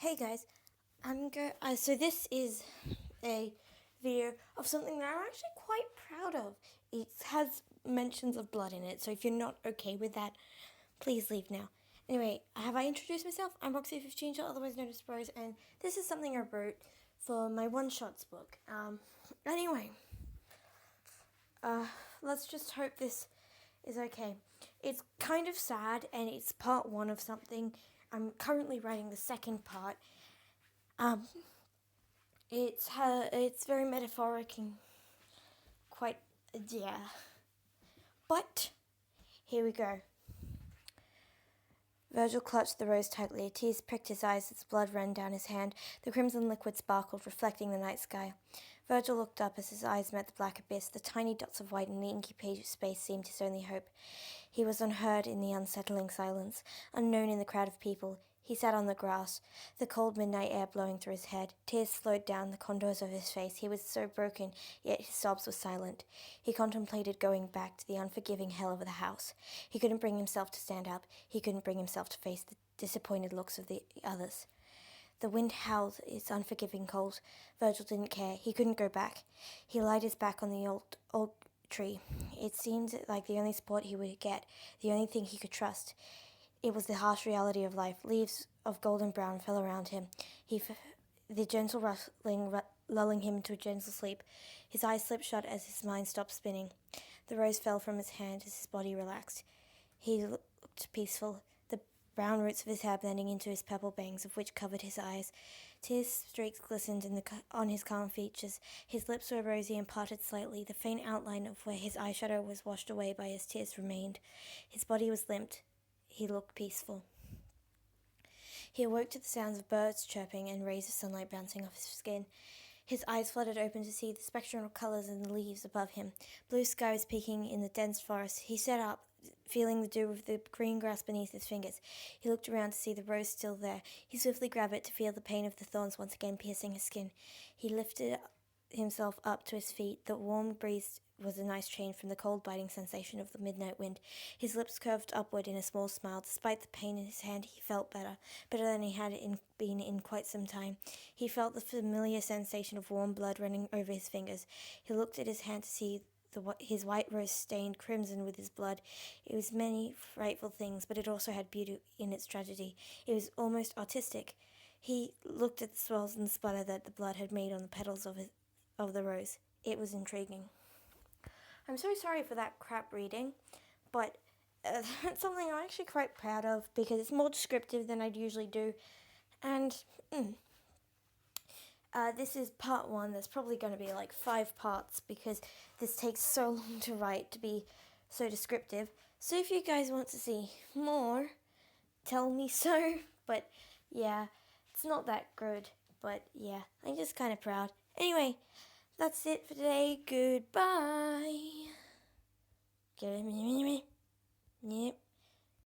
Hey guys, so this is a video of something that I'm actually quite proud of. It has mentions of blood in it, so if you're not okay with that, please leave now. Anyway, have I introduced myself? I'm Roxy15, otherwise known as Rose, and this is something I wrote for my one-shots book. Anyway, let's just hope this is okay. It's kind of sad, and it's part one of something. I'm currently writing the second part. It's very metaphoric and quite yeah. But here we go. Vergil clutched the rose tightly. Tears pricked his eyes as blood ran down his hand. The crimson liquid sparkled, reflecting the night sky. Vergil looked up as his eyes met the black abyss. The tiny dots of white in the inky page of space seemed his only hope. He was unheard in the unsettling silence, unknown in the crowd of people. He sat on the grass, the cold midnight air blowing through his head. Tears flowed down the contours of his face. He was so broken, yet his sobs were silent. He contemplated going back to the unforgiving hell of the house. He couldn't bring himself to stand up. He couldn't bring himself to face the disappointed looks of the others. The wind howled its unforgiving cold. Vergil didn't care. He couldn't go back. He lied his back on the old tree. It seemed like the only support he would get, the only thing he could trust. It was the harsh reality of life. Leaves of golden brown fell around him. The gentle rustling lulling him into a gentle sleep. His eyes slipped shut as his mind stopped spinning. The rose fell from his hand as his body relaxed. He looked peaceful, the brown roots of his hair blending into his purple bangs, of which covered his eyes. Tear streaks glistened on his calm features. His lips were rosy and parted slightly. The faint outline of where his eyeshadow was washed away by his tears remained. His body was limp. He looked peaceful. He awoke to the sounds of birds chirping and rays of sunlight bouncing off his skin. His eyes fluttered open to see the spectral colors in the leaves above him. Blue sky was peeking in the dense forest. He sat up, feeling the dew of the green grass beneath his fingers. He looked around to see the rose still there. He swiftly grabbed it to feel the pain of the thorns once again piercing his skin. He lifted himself up to his feet. The warm breeze was a nice change from the cold biting sensation of the midnight wind. His lips curved upward in a small smile. Despite the pain in his hand, he felt better than he had been in quite some time. He felt the familiar sensation of warm blood running over his fingers. He looked at his hand to see his white rose stained crimson with his blood. It was many frightful things, but it also had beauty in its tragedy. It was almost artistic. He looked at the swirls and splatter that the blood had made on the petals of the rose. It was intriguing. I'm so sorry for that crap reading, but that's something I'm actually quite proud of because it's more descriptive than I'd usually do. And this is part one. There's probably going to be like 5 parts because this takes so long to write to be so descriptive. So if you guys want to see more, tell me so. But yeah, it's not that good. But yeah, I'm just kind of proud. Anyway, that's it for today. Goodbye. Yep.